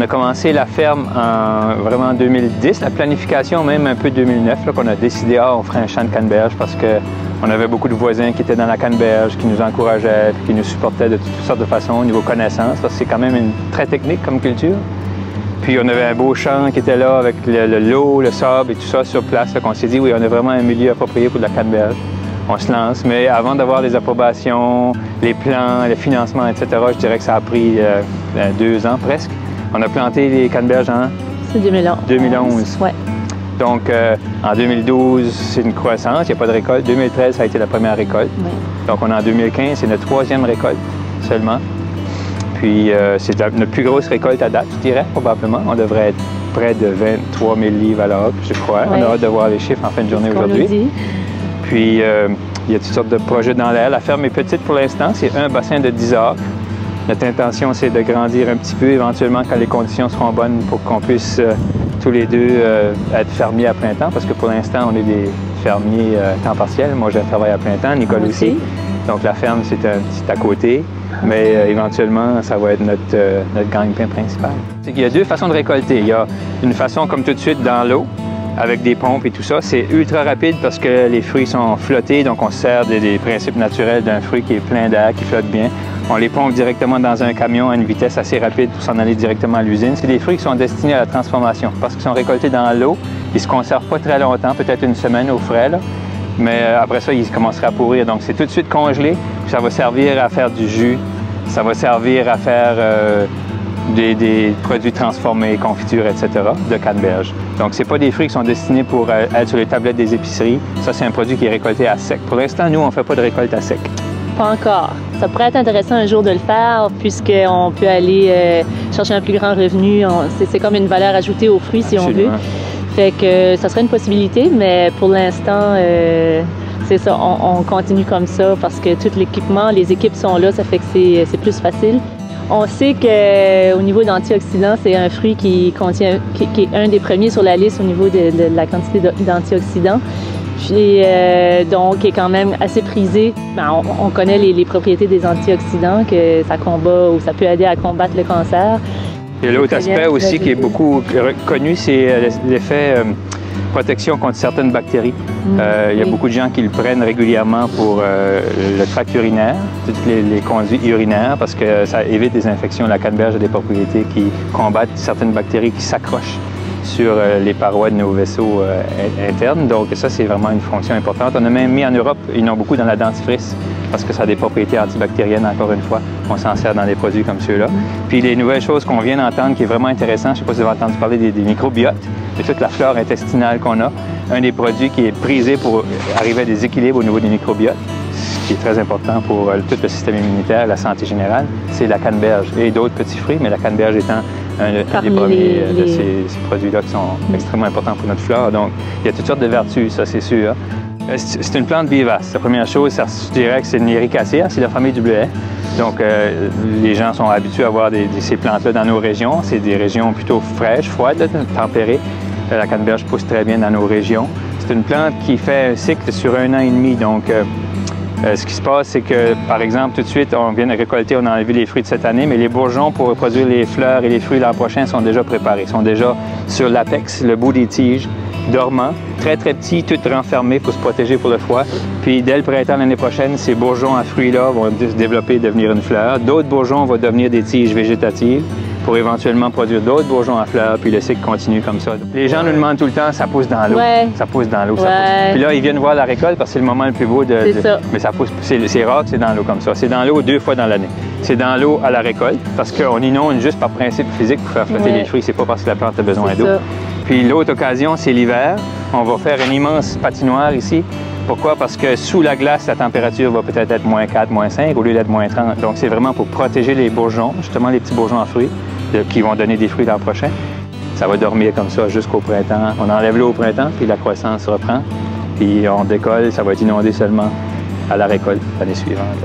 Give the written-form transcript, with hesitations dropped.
a commencé la ferme vraiment en 2010, la planification même un peu 2009, qu'on a décidé, on ferait un champ de canneberge parce qu'on avait beaucoup de voisins qui étaient dans la canneberge, qui nous encourageaient, qui nous supportaient de toutes sortes de façons au niveau connaissance, parce que c'est quand même très technique comme culture. Puis on avait un beau champ qui était là avec l'eau, le sable et tout ça sur place, qu'on s'est dit, oui, on a vraiment un milieu approprié pour de la canneberge. On se lance, mais avant d'avoir les approbations, les plans, le financement, etc., je dirais que ça a pris 2 ans presque. On a planté les canneberges en 2011. Ouais. Donc, en 2012, c'est une croissance, il n'y a pas de récolte. 2013, ça a été la première récolte. Ouais. Donc, on est en 2015, c'est notre 3e récolte seulement. Puis, c'est notre plus grosse récolte à date, je dirais, probablement. On devrait être près de 23 000 livres à l'heure, je crois. Ouais. On a hâte de voir les chiffres en fin de journée aujourd'hui. Puis, il y a toutes sortes de projets dans l'air. La ferme est petite pour l'instant, c'est un bassin de 10 acres. Notre intention, c'est de grandir un petit peu éventuellement quand les conditions seront bonnes pour qu'on puisse tous les deux être fermiers à plein temps, parce que pour l'instant, on est des fermiers temps partiel. Moi, j'ai un travail à plein temps, Nicole aussi. Donc, la ferme, c'est un petit à côté, mais éventuellement, ça va être notre gagne-pain principal. Il y a 2 façons de récolter. Il y a une façon, comme tout de suite, dans l'eau, avec des pompes et tout ça. C'est ultra rapide parce que les fruits sont flottés, donc on se sert des principes naturels d'un fruit qui est plein d'air, qui flotte bien. On les pompe directement dans un camion à une vitesse assez rapide pour s'en aller directement à l'usine. C'est des fruits qui sont destinés à la transformation parce qu'ils sont récoltés dans l'eau. Ils ne se conservent pas très longtemps, peut-être une semaine au frais, là. Mais après ça, ils commenceraient à pourrir. Donc c'est tout de suite congelé, puis ça va servir à faire du jus, ça va servir à faire des produits transformés, confitures, etc., de canneberge. Donc, ce n'est pas des fruits qui sont destinés pour être sur les tablettes des épiceries. Ça, c'est un produit qui est récolté à sec. Pour l'instant, nous, on ne fait pas de récolte à sec. Pas encore. Ça pourrait être intéressant un jour de le faire, puisqu'on peut aller chercher un plus grand revenu. C'est comme une valeur ajoutée aux fruits, si Absolument. on veut. Fait que ça serait une possibilité, mais pour l'instant, c'est ça, on continue comme ça parce que tout l'équipement, les équipes sont là, ça fait que c'est plus facile. On sait qu'au niveau d'antioxydants, c'est un fruit qui est un des premiers sur la liste au niveau de la quantité d'antioxydants. Puis, donc, qui est quand même assez prisé. On connaît les propriétés des antioxydants, que ça combat ou ça peut aider à combattre le cancer. Et l'autre aspect aussi qui est beaucoup connu, c'est l'effet protection contre certaines bactéries. Il y a beaucoup de gens qui le prennent régulièrement pour le tract urinaire, toutes les conduits urinaires, parce que ça évite des infections. La canneberge a des propriétés qui combattent certaines bactéries qui s'accrochent sur les parois de nos vaisseaux internes. Donc ça, c'est vraiment une fonction importante. On a même mis en Europe, ils en ont beaucoup dans la dentifrice, parce que ça a des propriétés antibactériennes, encore une fois. On s'en sert dans des produits comme ceux-là. Puis les nouvelles choses qu'on vient d'entendre, qui est vraiment intéressant, je ne sais pas si vous avez entendu parler des microbiotes, de toute la flore intestinale qu'on a. Un des produits qui est prisé pour arriver à des équilibres au niveau des microbiotes, ce qui est très important pour tout le système immunitaire, la santé générale, c'est la canneberge et d'autres petits fruits, mais la canneberge étant un des premiers de ces produits-là qui sont extrêmement importants pour notre flore. Donc, il y a toutes sortes de vertus, ça c'est sûr. C'est une plante vivace. La première chose, je dirais que c'est une Ericacea, c'est la famille du bleuet. Donc, les gens sont habitués à voir ces plantes-là dans nos régions. C'est des régions plutôt fraîches, froides, tempérées. La canneberge pousse très bien dans nos régions. C'est une plante qui fait un cycle sur 1 an et demi. Donc, ce qui se passe, c'est que, par exemple, tout de suite, on vient de récolter, on a enlevé les fruits de cette année, mais les bourgeons pour produire les fleurs et les fruits l'an prochain sont déjà préparés, sont déjà sur l'apex, le bout des tiges, dormants, très très petits, tout renfermés pour se protéger pour le froid. Puis dès le printemps l'année prochaine, ces bourgeons à fruits-là vont se développer et devenir une fleur. D'autres bourgeons vont devenir des tiges végétatives pour éventuellement produire d'autres bourgeons à fleurs, puis le cycle continue comme ça. Les gens nous demandent tout le temps, ça pousse dans l'eau, ça pousse dans l'eau, ça pousse. Puis là, ils viennent voir la récolte parce que c'est le moment le plus beau mais ça pousse, c'est rare que c'est dans l'eau comme ça. C'est dans l'eau 2 fois dans l'année. C'est dans l'eau à la récolte parce qu'on inonde juste par principe physique pour faire flotter les fruits, c'est pas parce que la plante a besoin d'eau. Puis l'autre occasion, c'est l'hiver. On va faire une immense patinoire ici. Pourquoi? Parce que sous la glace, la température va peut-être être -4, -5 au lieu d'être -30. Donc c'est vraiment pour protéger les bourgeons, justement les petits bourgeons à fruits qui vont donner des fruits l'an prochain. Ça va dormir comme ça jusqu'au printemps. On enlève l'eau au printemps, puis la croissance reprend. Puis on décolle, ça va être inondé seulement à la récolte l'année suivante.